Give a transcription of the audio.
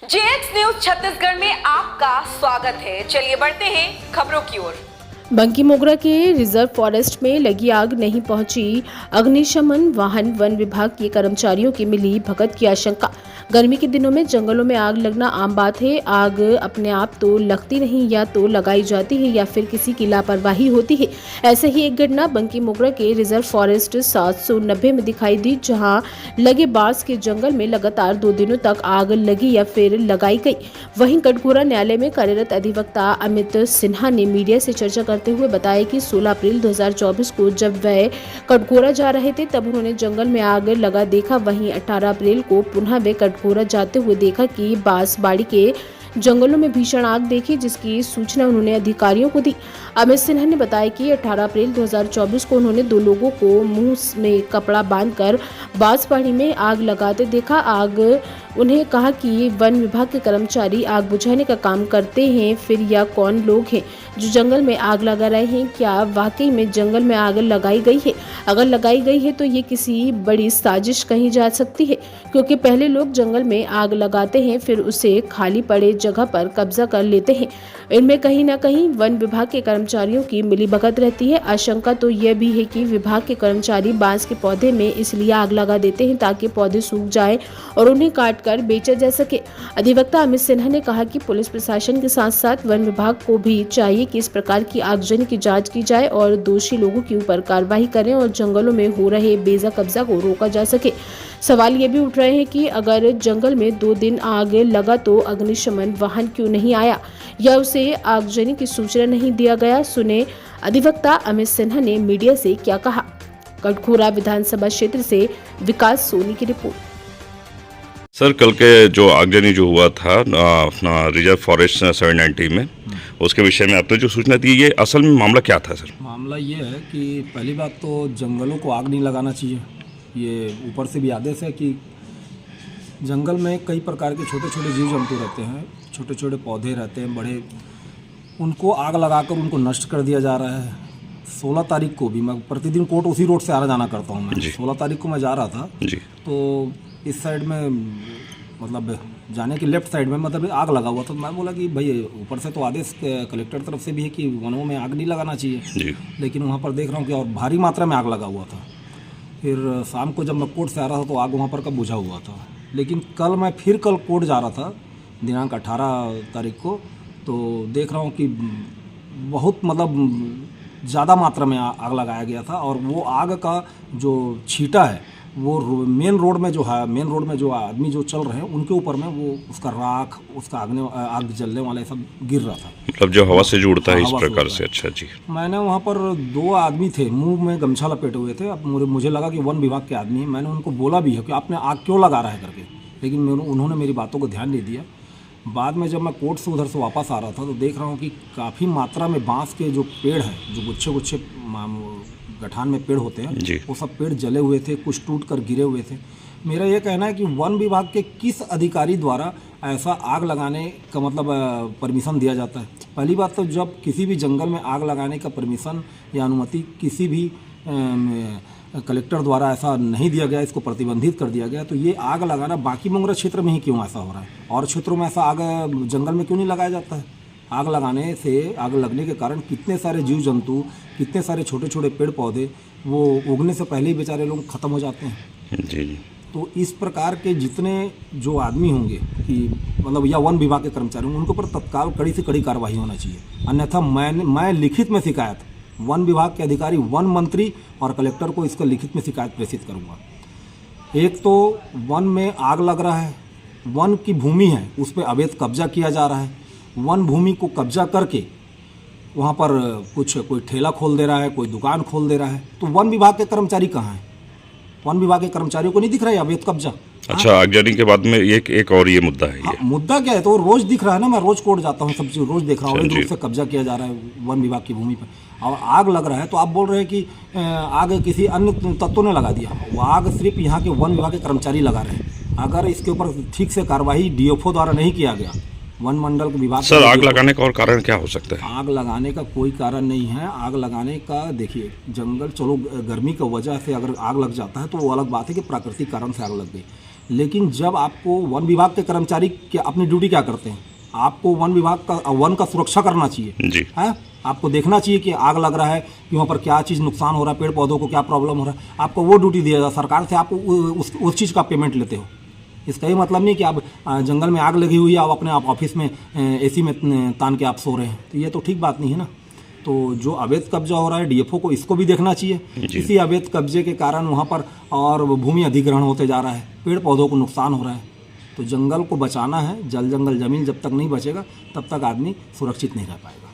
JX news Chhattisgarh में आपका स्वागत है। चलिए बढ़ते हैं खबरों की ओर। बंकी मोगरा के रिजर्व फॉरेस्ट में लगी आग नहीं पहुंची अग्निशमन वाहन। वन विभाग के कर्मचारियों की मिली भगत की आशंका। गर्मी के दिनों में जंगलों में आग लगना आम बात है। आग अपने आप तो लगती नहीं, या तो लगाई जाती है या फिर किसी की लापरवाही होती है। ऐसे ही एक घटना बंकी मोगरा के रिजर्व फॉरेस्ट 790 में दिखाई दी, जहां लगे बांस के जंगल में लगातार 2 दिनों तक आग लगी या फिर लगाई गई। वहीं कटघोरा न्यायालय में कार्यरत अधिवक्ता अमित सिन्हा ने मीडिया से चर्चा करते हुए बताया कि 16 अप्रैल 2024 को जब वह कटघोरा जा रहे थे तब उन्होंने जंगल में आग लगा देखा। वहीं 18 अप्रैल को पुनः वे कटघोरा जाते हुए देखा कि बांसबाड़ी के जंगलों में भीषण आग देखी, जिसकी सूचना उन्होंने अधिकारियों को दी। अमित सिन्हा ने बताया कि 18 अप्रैल 2024 को उन्होंने 2 लोगों को मुंह में कपड़ा बांधकर बांसबाड़ी में आग लगाते देखा। उन्हें कहा कि वन विभाग के कर्मचारी आग बुझाने का काम करते हैं, फिर या कौन लोग हैं जो जंगल में आग लगा रहे हैं। क्या वाकई में जंगल में आग लगाई गई है? अगर लगाई गई है तो ये किसी बड़ी साजिश कही जा सकती है, क्योंकि पहले लोग जंगल में आग लगाते हैं, फिर उसे खाली पड़े जगह पर कब्जा कर लेते हैं। इनमें कहीं न कहीं वन विभाग के कर्मचारियों की मिलीभगत रहती है। आशंका तो यह भी है कि विभाग के कर्मचारी बांस के पौधे में इसलिए आग लगा देते हैं ताकि पौधे सूख जाए और उन्हें काटकर बेचा जा सके। अधिवक्ता अमित सिन्हा ने कहा कि पुलिस प्रशासन के साथ साथ वन विभाग को भी चाहिए कि इस प्रकार की आगजनी की जांच की जाए और दोषी लोगों के ऊपर कार्रवाई करें और जंगलों में हो रहे बेजा कब्जा को रोका जा सके। सवाल ये भी उठ रहे हैं कि अगर जंगल में 2 दिन आग लगा तो अग्निशमन वाहन क्यों नहीं आया, या उसे आगजनी की सूचना नहीं दिया गया। सुने अधिवक्ता अमित सिन्हा ने मीडिया से क्या कहा। कटघोरा विधानसभा क्षेत्र से विकास सोनी की रिपोर्ट। सर, कल के जो आगजनी जो हुआ था अपना रिजर्व फॉरेस्ट 790 में, उसके विषय में आपने जो सूचना दी, ये असल में मामला क्या था सर? मामला ये है कि पहली बात तो जंगलों को आग नहीं लगाना चाहिए। ये ऊपर से भी आदेश है कि जंगल में कई प्रकार के छोटे छोटे जीव जंतु रहते हैं, छोटे छोटे पौधे रहते हैं, बड़े, उनको आग लगाकर उनको नष्ट कर दिया जा रहा है। 16 तारीख को भी मैं प्रतिदिन कोर्ट उसी रोड से आना जाना करता हूँ। मैं 16 तारीख को मैं जा रहा था जी। तो इस साइड में मतलब जाने की लेफ्ट साइड में मतलब आग लगा हुआ था। मैं बोला कि भाई ऊपर से तो आदेश कलेक्टर तरफ से भी है कि वनों में आग नहीं लगाना चाहिए जी। लेकिन वहाँ पर देख रहा हूँ कि और भारी मात्रा में आग लगा हुआ था। फिर शाम को जब मैं कोर्ट से आ रहा था तो आग वहाँ पर का बुझा हुआ था। लेकिन कल कोर्ट जा रहा था दिनांक 18 तारीख को, तो देख रहा हूँ कि बहुत मतलब ज़्यादा मात्रा में आग लगाया गया था। और वो आग का जो छींटा है वो मेन रोड में जो आदमी जो चल रहे हैं उनके ऊपर में वो उसका राख, उसका आग जलने वाला सब गिर रहा था, मतलब जो हवा से जुड़ता है इस प्रकार से। अच्छा जी। मैंने वहाँ पर 2 आदमी थे, मुंह में गमछा लपेटे हुए थे। अब मुझे लगा कि वन विभाग के आदमी हैं। मैंने उनको बोला भी है कि आपने आग क्यों लगा रहा है करके, लेकिन उन्होंने मेरी बातों को ध्यान नहीं दिया। बाद में जब मैं कोर्ट से उधर से वापस आ रहा था तो देख रहा हूँ कि काफ़ी मात्रा में बांस के जो पेड़ हैं, जो गुच्छे गुच्छे गठान में पेड़ होते हैं, वो सब पेड़ जले हुए थे, कुछ टूट कर गिरे हुए थे। मेरा ये कहना है कि वन विभाग के किस अधिकारी द्वारा ऐसा आग लगाने का मतलब परमिशन दिया जाता है। पहली बात तो जब किसी भी जंगल में आग लगाने का परमिशन या अनुमति किसी भी कलेक्टर द्वारा ऐसा नहीं दिया गया, इसको प्रतिबंधित कर दिया गया, तो ये आग लगाना बाकी मोगरा क्षेत्र में ही क्यों ऐसा हो रहा है? और क्षेत्रों में ऐसा आग जंगल में क्यों नहीं लगाया जाता है? आग लगाने से, आग लगने के कारण कितने सारे जीव जंतु, कितने सारे छोटे छोटे पेड़ पौधे वो उगने से पहले ही बेचारे लोग ख़त्म हो जाते हैं। जी। तो इस प्रकार के जितने जो आदमी होंगे कि मतलब या वन विभाग के कर्मचारी होंगे, उनके ऊपर तत्काल कड़ी से कड़ी कार्रवाई होना चाहिए। अन्यथा मैं लिखित में शिकायत वन विभाग के अधिकारी, वन मंत्री और कलेक्टर को इसका लिखित में शिकायत प्रेषित करूँगा। एक तो वन में आग लग रहा है, वन की भूमि है उस पर अवैध कब्जा किया जा रहा है। वन भूमि को कब्जा करके वहाँ पर कोई ठेला खोल दे रहा है, कोई दुकान खोल दे रहा है। तो वन विभाग के कर्मचारी कहाँ हैं? वन विभाग के कर्मचारियों को नहीं दिख रहा है अवैध कब्जा। अच्छा, आगजनी के बाद में एक और ये मुद्दा है। हाँ, मुद्दा क्या है तो रोज दिख रहा है ना, मैं रोज कोर्ट जाता हूँ, सब चीज रोज देख रहा हूँ, अवैध रूप से कब्जा किया जा रहा है वन विभाग की भूमि पर। और आग लग रहा है तो आप बोल रहे हैं कि आग किसी अन्य तत्वों ने लगा दिया। वो आग सिर्फ यहाँ के वन विभाग के कर्मचारी लगा रहे हैं। अगर इसके ऊपर ठीक से कार्रवाई डीएफओ द्वारा नहीं किया गया, वन मंडल विभाग, सर आग लगाने का और कारण क्या हो सकता है? आग लगाने का कोई कारण नहीं है। आग लगाने का देखिए, जंगल चलो गर्मी की वजह से अगर आग लग जाता है तो वो अलग बात है कि प्राकृतिक कारण से आग लग गई, लेकिन जब आपको वन विभाग के कर्मचारी अपनी ड्यूटी क्या करते हैं, आपको वन विभाग का वन का सुरक्षा करना चाहिए जी। है। आपको देखना चाहिए कि आग लग रहा है कि वहाँ पर क्या चीज़ नुकसान हो रहा है, पेड़ पौधों को क्या प्रॉब्लम हो रहा है, आपको वो ड्यूटी दिया जाए। सरकार से आप उस चीज़ का पेमेंट लेते हो। इसका ये मतलब नहीं कि आप जंगल में आग लगी हुई है, आप अपने आप ऑफिस में एसी में तान के आप सो रहे हैं, तो ये तो ठीक बात नहीं है ना। तो जो अवैध कब्जा हो रहा है, डीएफओ को इसको भी देखना चाहिए। इसी अवैध कब्जे के कारण वहाँ पर और भूमि अधिग्रहण होते जा रहा है, पेड़ पौधों को नुकसान हो रहा है। तो जंगल को बचाना है। जल जंगल जमीन जब तक नहीं बचेगा तब तक आदमी सुरक्षित नहीं रह पाएगा।